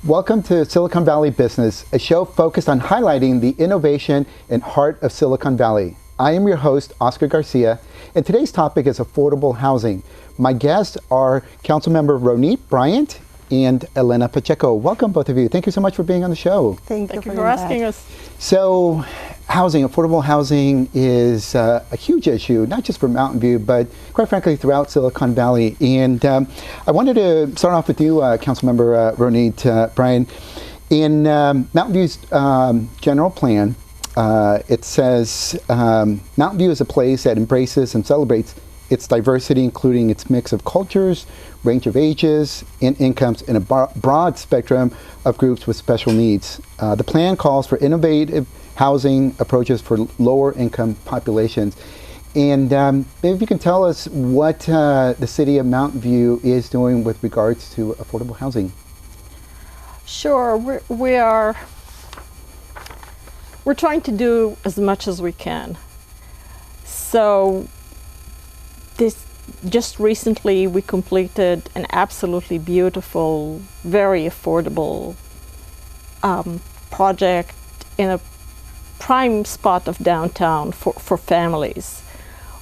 Welcome to Silicon Valley Business, a show focused on highlighting the innovation and heart of Silicon Valley. I am your host, Oscar Garcia, and today's topic is affordable housing. My guests are Councilmember Ronit Bryant and Elena Pacheco. Welcome, both of you. Thank you so much for being on the show. Thank you for asking us. So, affordable housing is a huge issue, not just for Mountain View, but quite frankly throughout Silicon Valley. And I wanted to start off with you, Councilmember Ronit Bryant. In Mountain View's general plan, it says Mountain View is a place that embraces and celebrates its diversity, including its mix of cultures, range of ages, and incomes in a broad spectrum of groups with special needs. The plan calls for innovative housing approaches for lower income populations. And maybe if you can tell us what the city of Mountain View is doing with regards to affordable housing. Sure, we're trying to do as much as we can. So just recently we completed an absolutely beautiful, very affordable project in a prime spot of downtown for families.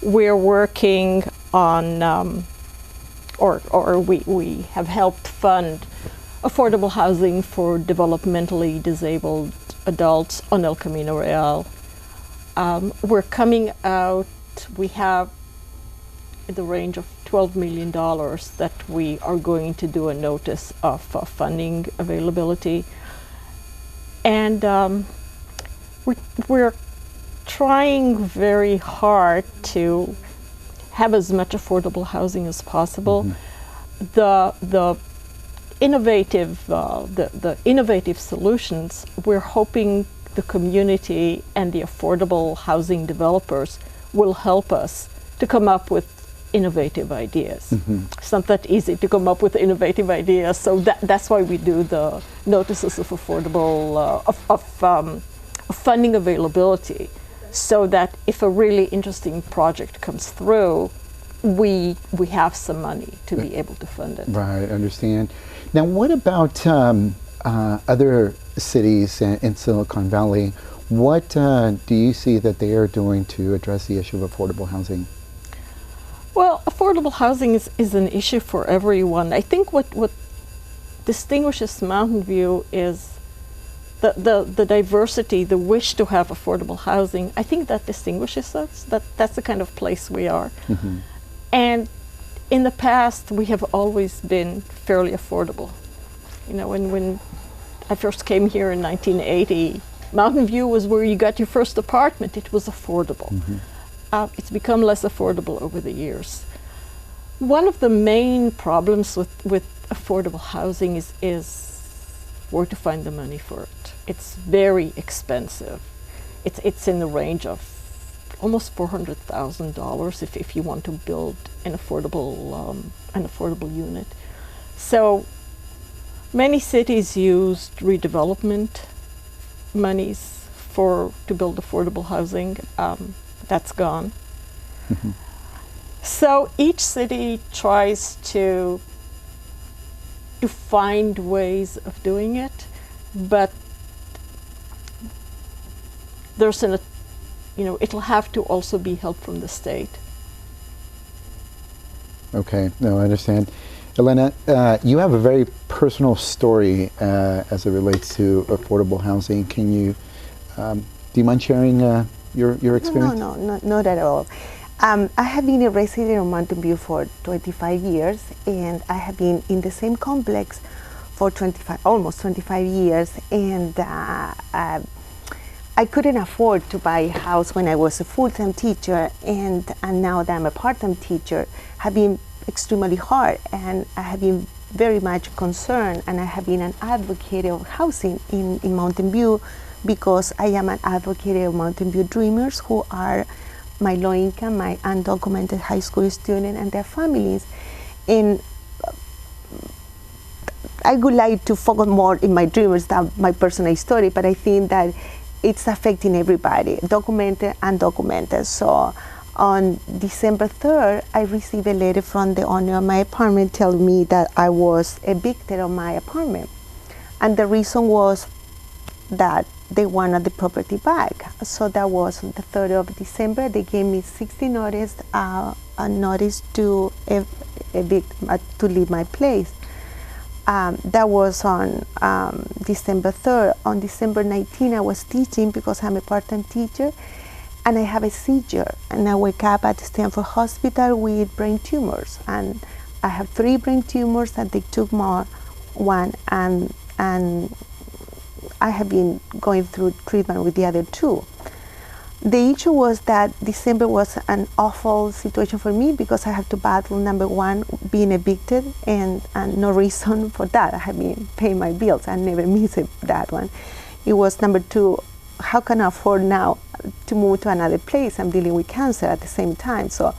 We're working on, we have helped fund affordable housing for developmentally disabled adults on El Camino Real. We're coming out, we have in the range of $12 million that we are going to do a notice of funding availability. And we're trying very hard to have as much affordable housing as possible. Mm-hmm. The innovative solutions, we're hoping the community and the affordable housing developers will help us to come up with innovative ideas. Mm-hmm. It's not that easy to come up with innovative ideas, so that's why we do the notices of affordable funding availability, so that if a really interesting project comes through, we have some money to be able to fund it. Right, understand. Now, what about other cities in Silicon Valley? What do you see that they are doing to address the issue of affordable housing? Well, affordable housing is an issue for everyone. I think what distinguishes Mountain View is the diversity, the wish to have affordable housing. I think that distinguishes us. That's the kind of place we are. Mm-hmm. And in the past, we have always been fairly affordable. You know, when I first came here in 1980, Mountain View was where you got your first apartment. It was affordable. Mm-hmm. It's become less affordable over the years. One of the main problems with affordable housing is where to find the money for it. It's very expensive. It's in the range of almost $400,000 if you want to build an affordable unit. So many cities used redevelopment monies to build affordable housing. That's gone. Mm-hmm. So each city tries to find ways of doing it, but there's it'll have to also be help from the state. Okay, no, I understand. Elena, you have a very personal story as it relates to affordable housing. Can you, do you mind sharing your experience? No, not at all. I have been a resident of Mountain View for 25 years, and I have been in the same complex for almost 25 years, and I couldn't afford to buy a house when I was a full-time teacher, and now that I'm a part-time teacher, have been extremely hard, and I have been very much concerned, and I have been an advocate of housing in Mountain View, because I am an advocate of Mountain View Dreamers, who are my low-income, my undocumented high school students and their families. And I would like to focus more in my Dreamers than my personal story, but I think that it's affecting everybody, documented and undocumented. So on December 3rd, I received a letter from the owner of my apartment telling me that I was evicted of my apartment. And the reason was that they wanted the property back. So that was on the 3rd of December. They gave me 60 notice, a notice to evict, to leave my place. That was on December 3rd. On December 19th, I was teaching because I'm a part-time teacher, and I have a seizure. And I wake up at Stanford Hospital with brain tumors. And I have 3 brain tumors, and they took one, and I have been going through treatment with the other 2. The issue was that December was an awful situation for me because I have to battle, number 1, being evicted, and no reason for that. I have been paying my bills. I never missed that one. It was number 2, how can I afford now to move to another place? I'm dealing with cancer at the same time. So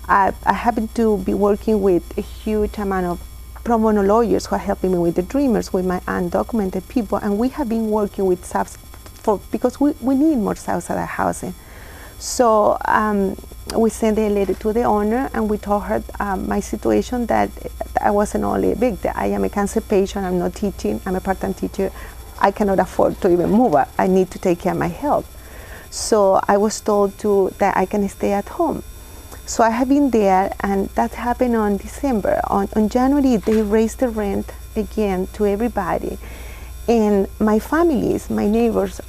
I happen to be working with a huge amount of pro bono lawyers who are helping me with the Dreamers, with my undocumented people, and we have been working with subs because we need more subsidized housing. So we sent a letter to the owner, and we told her my situation, that I wasn't only evicted. I am a cancer patient, I'm not teaching, I'm a part-time teacher. I cannot afford to even move. I need to take care of my health. So I was told that I can stay at home. So I have been there, and that happened on December. On January, they raised the rent again to everybody. And my families, my neighbors,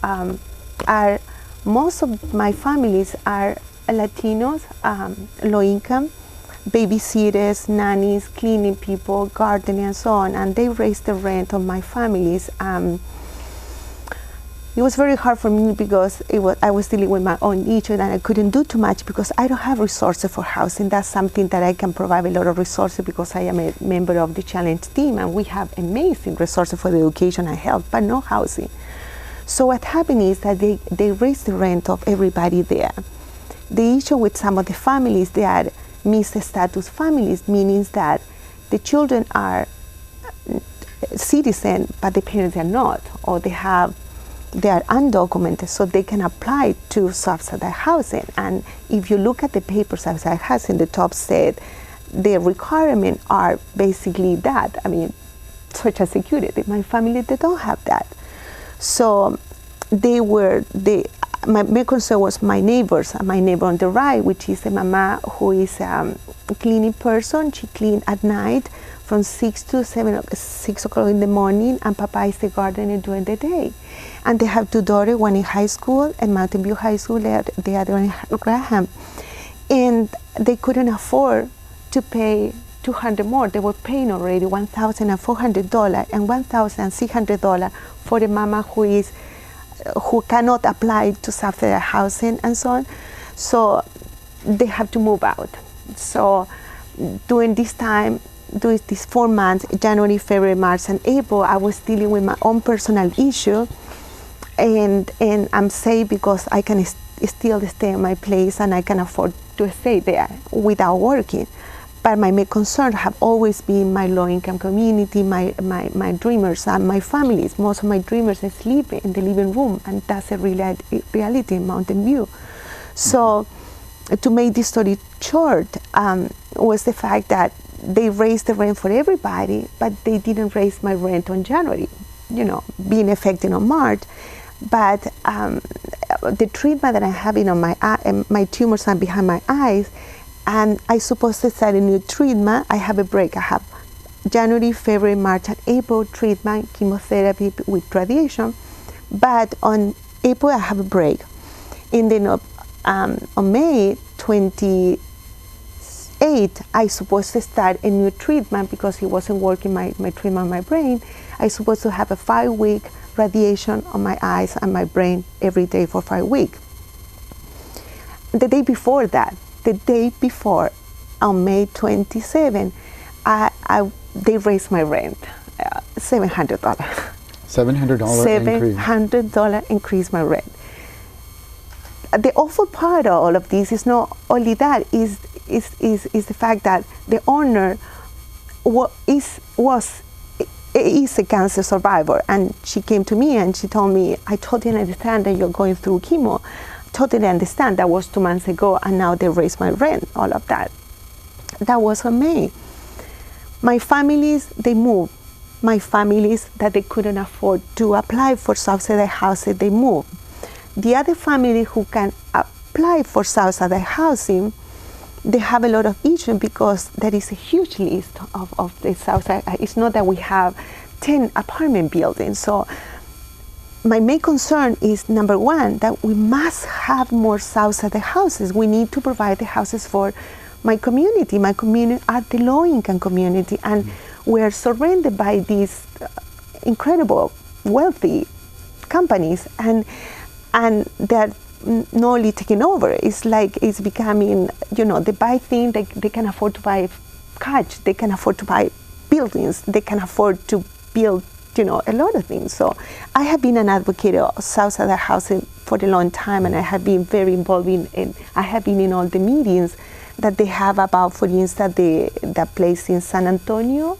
most of my families are Latinos, low income, babysitters, nannies, cleaning people, gardening, and so on. And they raised the rent on my families. It was very hard for me because I was dealing with my own issue, and I couldn't do too much because I don't have resources for housing. That's something that I can provide a lot of resources because I am a member of the challenge team, and we have amazing resources for the education and health, but no housing. So what happened is that they raised the rent of everybody there. The issue with some of the families, they are mixed status families, meaning that the children are citizens, but the parents are not, or they are undocumented, so they can apply to subsidized housing. And if you look at the papers subsidized housing, the top said the requirements are basically that. I mean, Social Security. My family, they don't have that. So my main concern was my neighbors. My neighbor on the right, which is a mama who is a cleaning person. She cleans at night from 6 to 6 o'clock in the morning, and Papa is the gardener during the day. And they have 2 daughters, one in high school at Mountain View High School, the other in Graham. And they couldn't afford to pay $200 more. They were paying already $1,400 and $1,600 for the mama who cannot apply to subsidized housing and so on. So they have to move out. So during this time, during these 4 months, January, February, March, and April, I was dealing with my own personal issue, and I'm safe because I can still stay in my place and I can afford to stay there without working. But my main concern have always been my low-income community, my dreamers, and my families. Most of my dreamers sleep in the living room, and that's a reality in Mountain View. So to make this story short, was the fact that they raised the rent for everybody, but they didn't raise my rent on January, being effective on March. But the treatment that I'm having on my tumors are behind my eyes, and I supposed to start a new treatment. I have a break. I have January, February, March, and April treatment, chemotherapy with radiation. But on April, I have a break. And then on May 28, I supposed to start a new treatment because it wasn't working, my treatment on my brain. I supposed to have a 5-week radiation on my eyes and my brain every day for 5 weeks. The day before, on May 27, they raised my rent, $700. $700 increase my rent. The awful part of all of this is not only that, is the fact that the owner is a cancer survivor, and she came to me and she told me, I totally understand that you're going through chemo. Totally understand. That was 2 months ago, and now they raised my rent, all of that. That was on May. My families, they moved. my families that they couldn't afford to apply for subsidized housing, they moved. The other family who can apply for subsidized housing, they have a lot of issues because there is a huge list of the subsidized. It's not that we have 10 apartment buildings. So my main concern is, number one, that we must have more subsidized houses. We need to provide the houses for my community. My community are the low-income community, and we're surrounded by these incredible, wealthy companies, and they're not only taking over. It's like it's becoming, they buy things, they can afford to buy cars, they can afford to buy buildings, they can afford to build, a lot of things. So I have been an advocate of subsidized housing for a long time, and I have been very involved I have been in all the meetings that they have about, for instance, the place in San Antonio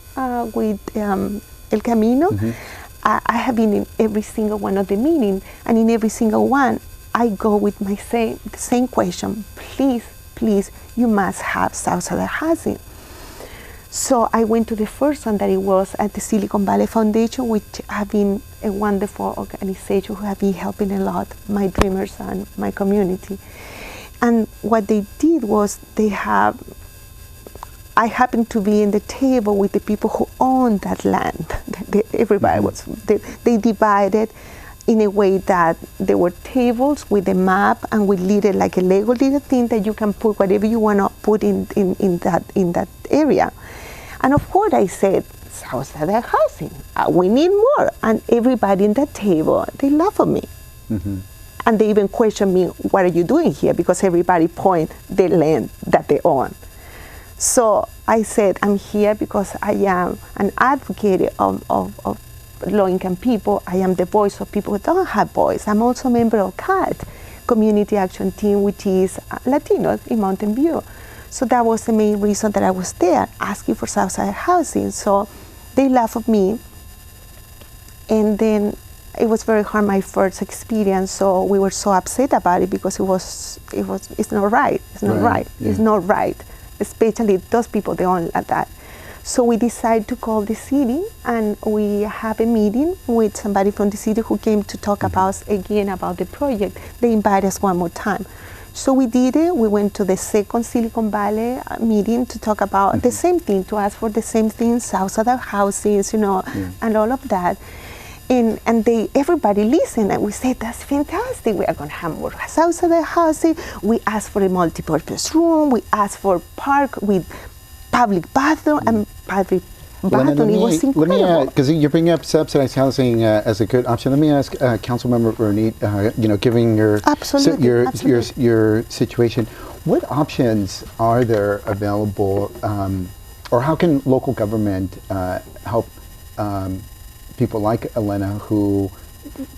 with El Camino. I have been in every single one of the meetings, and in every single one, I go with the same question. Please, you must have subsidized housing. So I went to the first one that it was at the Silicon Valley Foundation, which have been a wonderful organization who have been helping a lot my dreamers and my community. And what they did was I happened to be in the table with the people who own that land. Everybody was, they divided in a way that there were tables with a map, and we lit it like a Lego little thing that you can put whatever you want to put in that area. And of course I said, subsidized housing, we need more. And everybody in that table, they laugh at me. And they even question me, what are you doing here? Because everybody point the land that they own. So I said, I'm here because I am an advocate of low-income people. I am the voice of people who don't have voice. I'm also a member of CAT, Community Action Team, which is Latinos in Mountain View. So that was the main reason that I was there, asking for subsidized housing. So they laughed at me, and then it was very hard, my first experience. So we were so upset about it because it's not right. It's not right. Yeah. It's not right. Especially those people, they don't like that. So we decided to call the city, and we have a meeting with somebody from the city who came to talk about the project. They invited us one more time. So we did it. We went to the second Silicon Valley meeting to talk about the same thing, to ask for the same thing, subsidized houses, and all of that. And everybody listened, and we said, that's fantastic. We are going to have more subsidized housing. We asked for a multi-purpose room. We asked for park with public bathroom and private bathroom. It was incredible. Because you're bringing up subsidized housing as a good option. Let me ask Councilmember Ronit, given your situation, what options are there available, or how can local government help people like Elena, who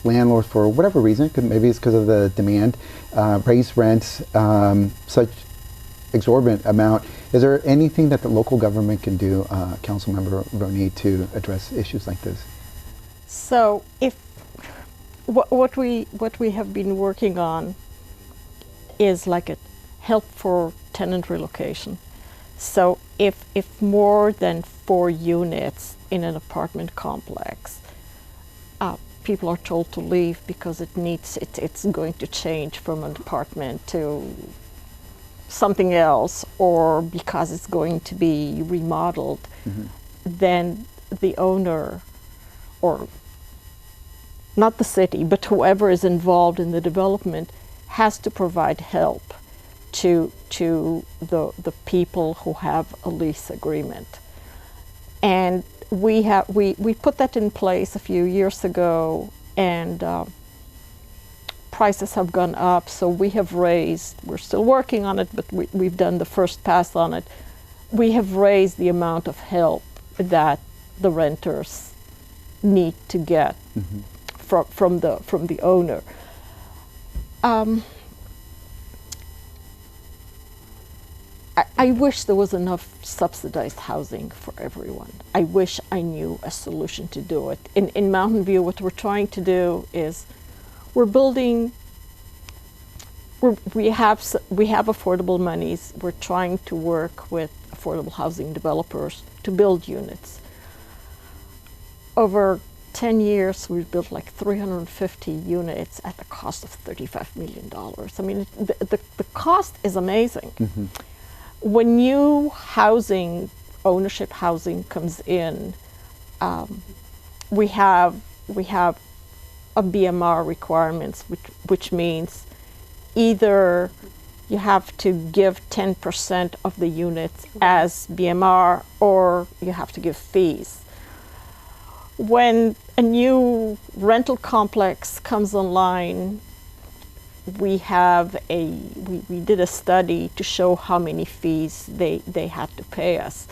landlords, for whatever reason, maybe it's because of the demand, raise rents such exorbitant amount? Is there anything that the local government can do, Councilmember Ronit, to address issues like this? So, if what we have been working on is like a help for tenant relocation. So if more than 4 units in an apartment complex, people are told to leave because it's going to change from an apartment to something else, or because it's going to be remodeled, then the owner, or not the city, but whoever is involved in the development, has to provide help to the people who have a lease agreement. And we put that in place a few years ago, and prices have gone up, so we have raised, we're still working on it, but we've done the first pass on it. We have raised the amount of help that the renters need to get from the owner. I wish there was enough subsidized housing for everyone. I wish I knew a solution to do it. In Mountain View, what we're trying to do is we have affordable monies. We're trying to work with affordable housing developers to build units. over 10 years, we've built like 350 units at a cost of $35 million. I mean, the cost is amazing. Mm-hmm. When new housing, ownership housing comes in, we have a BMR requirements, which means either you have to give 10% of the units as BMR, or you have to give fees. When a new rental complex comes online, we did a study to show how many fees they had to pay us.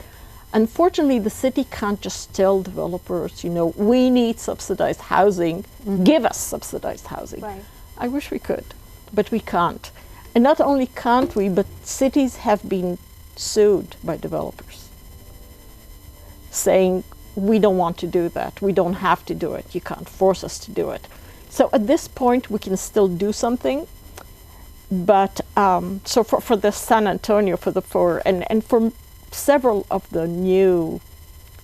Unfortunately, the city can't just tell developers, we need subsidized housing, give us subsidized housing. Right. I wish we could, but we can't. And not only can't we, but cities have been sued by developers, saying, we don't want to do that. We don't have to do it. You can't force us to do it. So at this point, we can still do something. But so for the San Antonio, and for several of the new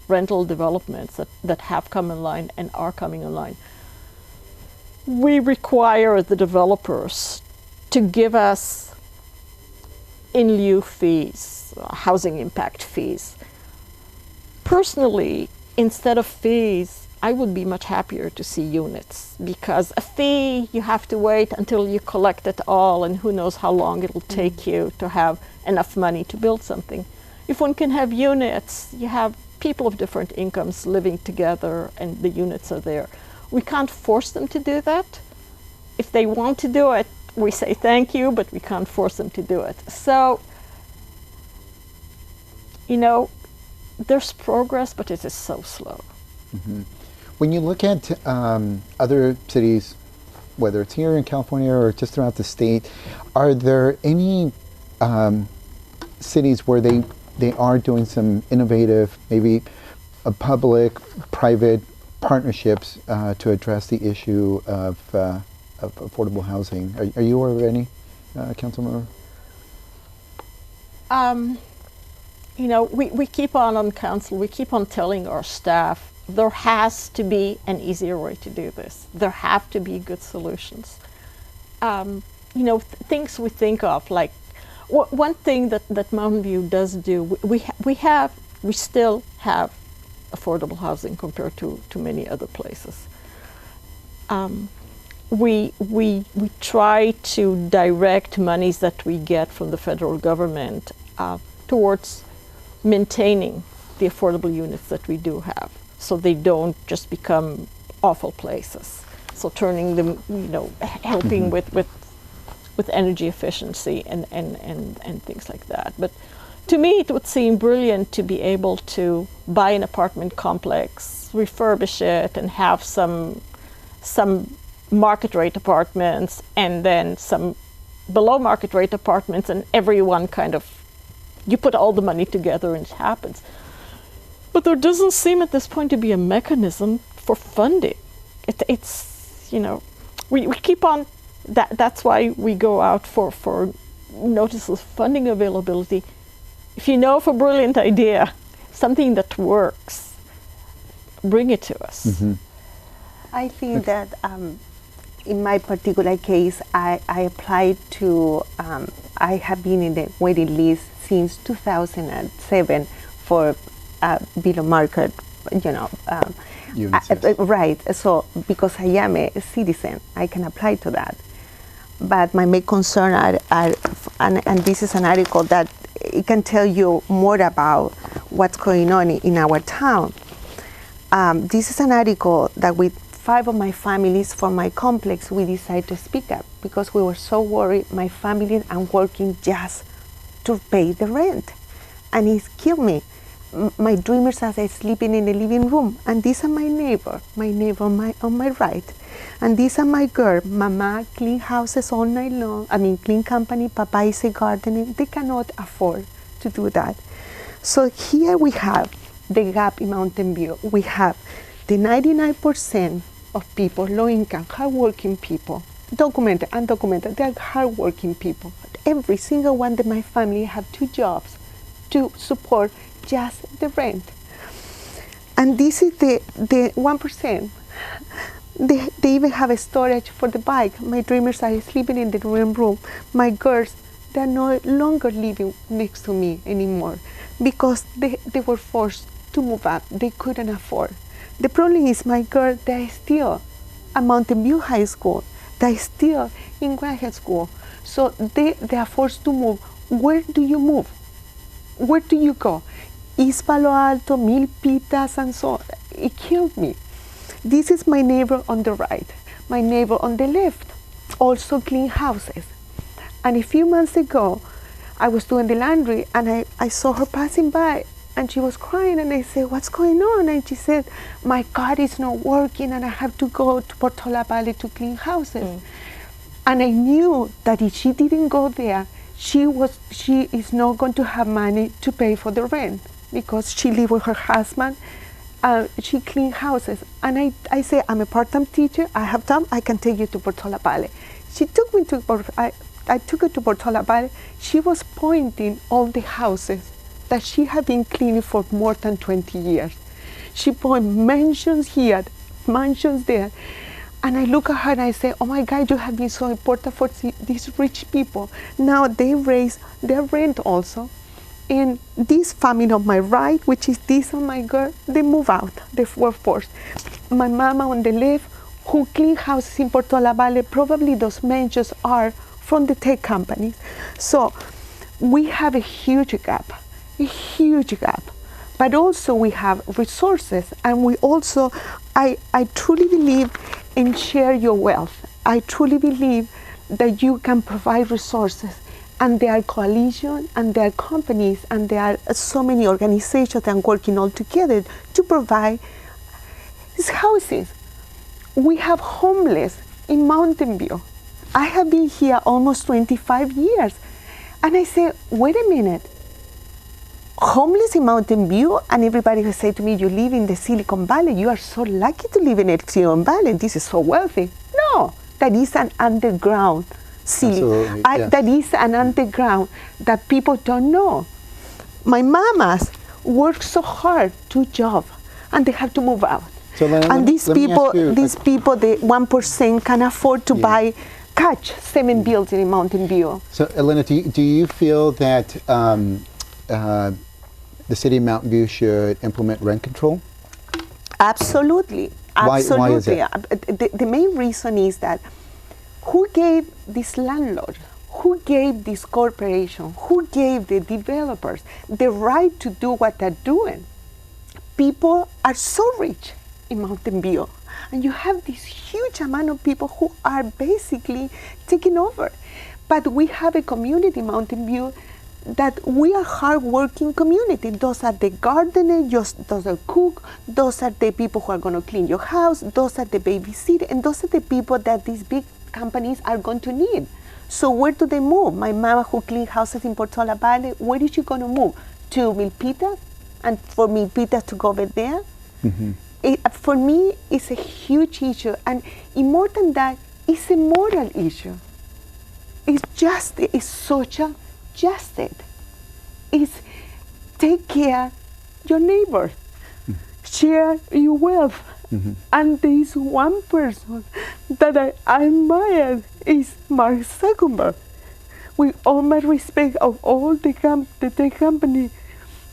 rental developments that have come online and are coming online, we require the developers to give us in lieu fees, housing impact fees. Personally, instead of fees, I would be much happier to see units, because a fee, you have to wait until you collect it all, and who knows how long it'll take you to have enough money to build something. If one can have units, you have people of different incomes living together and the units are there. We can't force them to do that. If they want to do it, we say thank you, but we can't force them to do it. So, there's progress, but it is so slow. Mm-hmm. When you look at other cities, whether it's here in California or just throughout the state, are there any cities where they are doing some innovative, maybe public-private partnerships to address the issue of affordable housing? Are you aware of any, Councilmember? We keep on council, we keep on telling our staff, there has to be an easier way to do this. There have to be good solutions. Things we think of, like one thing that Mountain View does do, we still have affordable housing compared to many other places. We try to direct monies that we get from the federal government towards maintaining the affordable units that we do have, so they don't just become awful places. So turning them, helping with energy efficiency and things like that. But to me, it would seem brilliant to be able to buy an apartment complex, refurbish it, and have some market rate apartments, and then some below market rate apartments, and everyone you put all the money together and it happens. But there doesn't seem at this point to be a mechanism for funding. We keep on, that's why we go out for notices of funding availability. If you know of a brilliant idea, something that works, bring it to us. Mm-hmm. I think that in my particular case, I applied to, I have been in the waiting list since 2007 for below market, Units, yes. right. So because I am a citizen, I can apply to that. But my main concern are and this is an article that it can tell you more about what's going on in our town. This is an article that with 5 of my families from my complex, we decided to speak up because we were so worried. My family and working just to pay the rent, and it's killed me. My dreamers are sleeping in the living room, and these are my neighbor on my right, and these are my girl. Mama clean houses all night long. Clean company. Papa is a gardener. They cannot afford to do that. So here we have the gap in Mountain View. We have the 99% of people, low income, hardworking people, documented, undocumented, they're hardworking people. Every single one of my family have 2 jobs to support just the rent. And this is the 1%. They even have a storage for the bike. My dreamers are sleeping in the room. My girls, they're no longer living next to me anymore because they were forced to move up. They couldn't afford. The problem is my girl, they're still at Mountain View High School. They're still in graduate school. So they are forced to move. Where do you move? Where do you go? East Palo Alto, Milpitas, and so on. It killed me. This is my neighbor on the right. My neighbor on the left also clean houses. And a few months ago, I was doing the laundry and I saw her passing by and she was crying and I said, what's going on? And she said, my car is not working and I have to go to Portola Valley to clean houses. And I knew that if she didn't go there, she is not going to have money to pay for the rent because she lived with her husband. She cleaned houses. And I said, I'm a part-time teacher, I have time, I can take you to Portola Valley. She took me to, I took her to Portola Valley. She was pointing all the houses that she had been cleaning for more than 20 years. She pointed mansions here, mansions there. And I look at her and I say, oh my God, you have been so important for these rich people. Now they raise their rent also. And this family on my right, which is this on my girl, they move out, they were forced. My mama on the left, who clean houses in Portola Valley, probably those mansions are from the tech companies. So we have a huge gap. But also we have resources, and we also, I truly believe in share your wealth. I truly believe that you can provide resources, and there are coalitions, and there are companies, and there are so many organizations that are working all together to provide these houses. We have homeless in Mountain View. I have been here almost 25 years, and I say, wait a minute, homeless in Mountain View? And everybody has said to me, you live in the Silicon Valley, you are so lucky to live in the Silicon Valley, this is so wealthy. No, that is an underground city. Yes. That is an underground that people don't know. My mamas work so hard, 2 jobs, and they have to move out. So and these people, the 1% can afford to buy, catch 7 buildings in Mountain View. So Elena, do you feel that the city of Mountain View should implement rent control? Absolutely. Absolutely. Why is it? The main reason is that who gave this landlord, who gave this corporation, who gave the developers the right to do what they're doing? People are so rich in Mountain View, and you have this huge amount of people who are basically taking over. But we have a community in Mountain View that we are hard-working community. Those are the gardeners, those are cook, those are the people who are going to clean your house, those are the babysitter, and those are the people that these big companies are going to need. So where do they move? My mama who clean houses in Portola Valley, where is she going to move? To Milpitas? And for Milpitas to go over there? Mm-hmm. For me, it's a huge issue. And more than that, it's a moral issue. It's just, it's social justice. It's take care your neighbor, share your wealth. Mm-hmm. And there is one person that I admire is Mark Zuckerberg. With all my respect of all the tech company,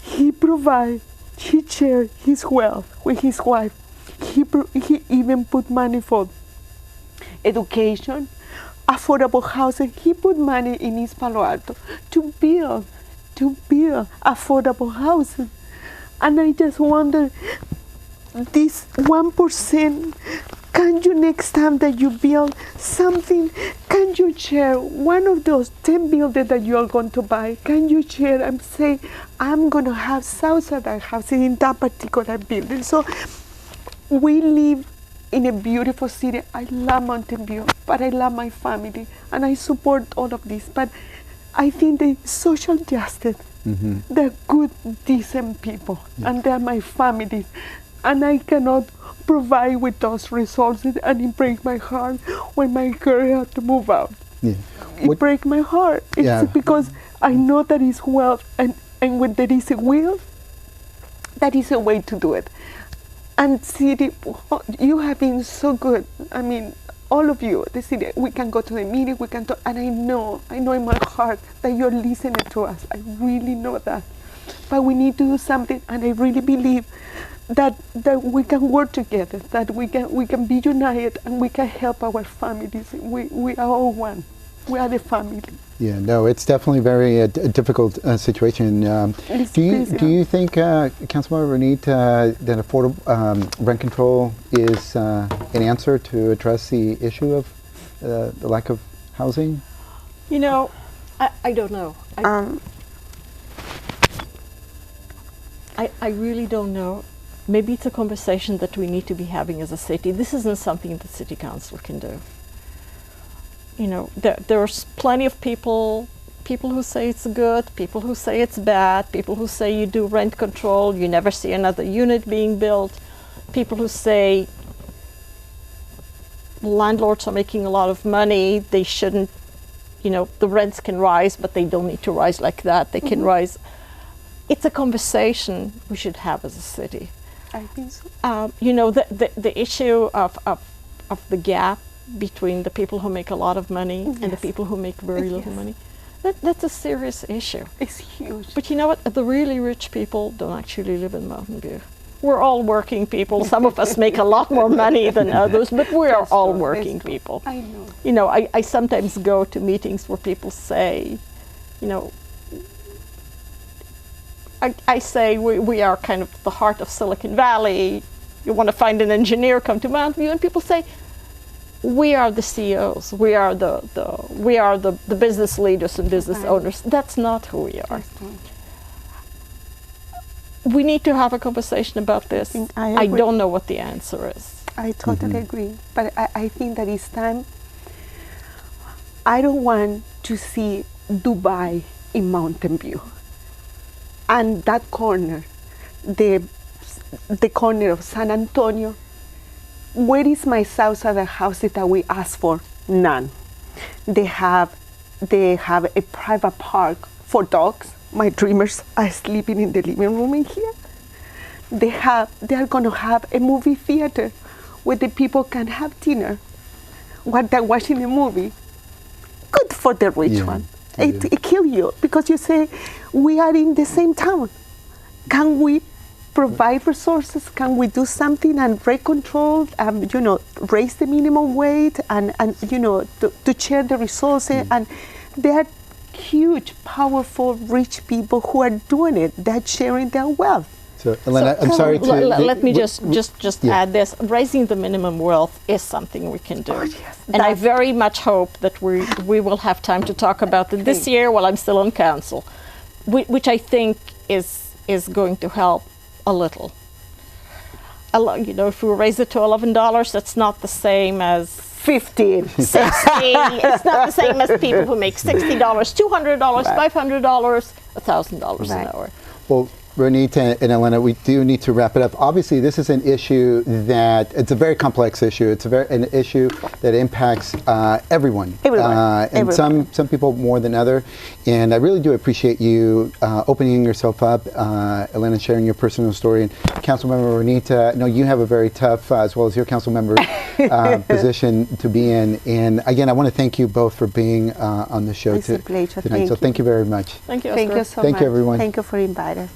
he provides, he shares his wealth with his wife. He even put money for education, affordable housing. He put money in East Palo Alto to build affordable housing. And I just wonder, this 1%, can you next time that you build something, can you share one of those 10 buildings that you are going to buy? Can you share and say, I'm going to have Southside housing in that particular building? So we live in a beautiful city. I love Mountain View, but I love my family, and I support all of this. But I think the social justice, mm-hmm. they're good, decent people, and they're my families. And I cannot provide with those resources, and it breaks my heart when my girl had to move out. Yeah. It breaks my heart. It's because I know that it's wealth, and when there is a will, that is a way to do it. And city, you have been so good. I mean, all of you, the city, we can go to the meeting, we can talk, and I know in my heart that you're listening to us. I really know that. But we need to do something, and I really believe that we can work together, that we can be united, and we can help our families. We are all one. We are the family. Yeah, no, it's definitely very difficult situation. Do you think, Councilmember Ronit, that affordable rent control is an answer to address the issue of the lack of housing? You know, I don't know. I really don't know. Maybe it's a conversation that we need to be having as a city. This isn't something that City Council can do. You know, there's plenty of people who say it's good, people who say it's bad, people who say you do rent control, you never see another unit being built, people who say landlords are making a lot of money, they shouldn't, you know, the rents can rise, but they don't need to rise like that, they can rise. It's a conversation we should have as a city. I think so. You know, the issue of the gap between the people who make a lot of money and the people who make very little money. That's a serious issue. It's huge. But you know what? The really rich people don't actually live in Mountain View. We're all working people. Some of us make a lot more money than others, but we are all working people. I know. You know, I sometimes go to meetings where people say, you know, I say we are kind of the heart of Silicon Valley. You want to find an engineer, come to Mountain View, and people say, we are the CEOs. We are the business leaders and business owners. That's not who we are. We need to have a conversation about this. I don't know what the answer is. I totally agree. But I think that it's time. I don't want to see Dubai in Mountain View. And that corner, the corner of San Antonio, where is my South Side houses that we asked for? None. They have a private park for dogs. My dreamers are sleeping in the living room in here. They are going to have a movie theater where the people can have dinner while they're watching a movie. Good for the rich one. It kills you because you say, we are in the same town. Can we provide resources? Can we do something and rate control, you know, raise the minimum wage and you know, to share the resources? And there are huge, powerful, rich people who are doing it. They're sharing their wealth. So, Elena, I'm sorry to... Let me just add this. Raising the minimum wealth is something we can do. Oh, yes. And I very much hope that we will have time to talk about it this year while I'm still on council, which I think is going to help a little. You know, if we raise it to $11, that's not the same as 15, 60. It's not the same as people who make $60, $200, $500, $1,000 an hour. Well, Ronit and Elena, we do need to wrap it up. Obviously, this is an issue that, it's a very complex issue. It's an issue that impacts everyone. And some people more than others. And I really do appreciate you opening yourself up, Elena, sharing your personal story. And Councilmember Ronit, I know you have a very tough, as well as your council member, position to be in. And again, I want to thank you both for being on the show it's a pleasure. tonight. So thank you very much. Thank you, Oscar. Thank you so much. Thank you, everyone. Thank you for inviting us.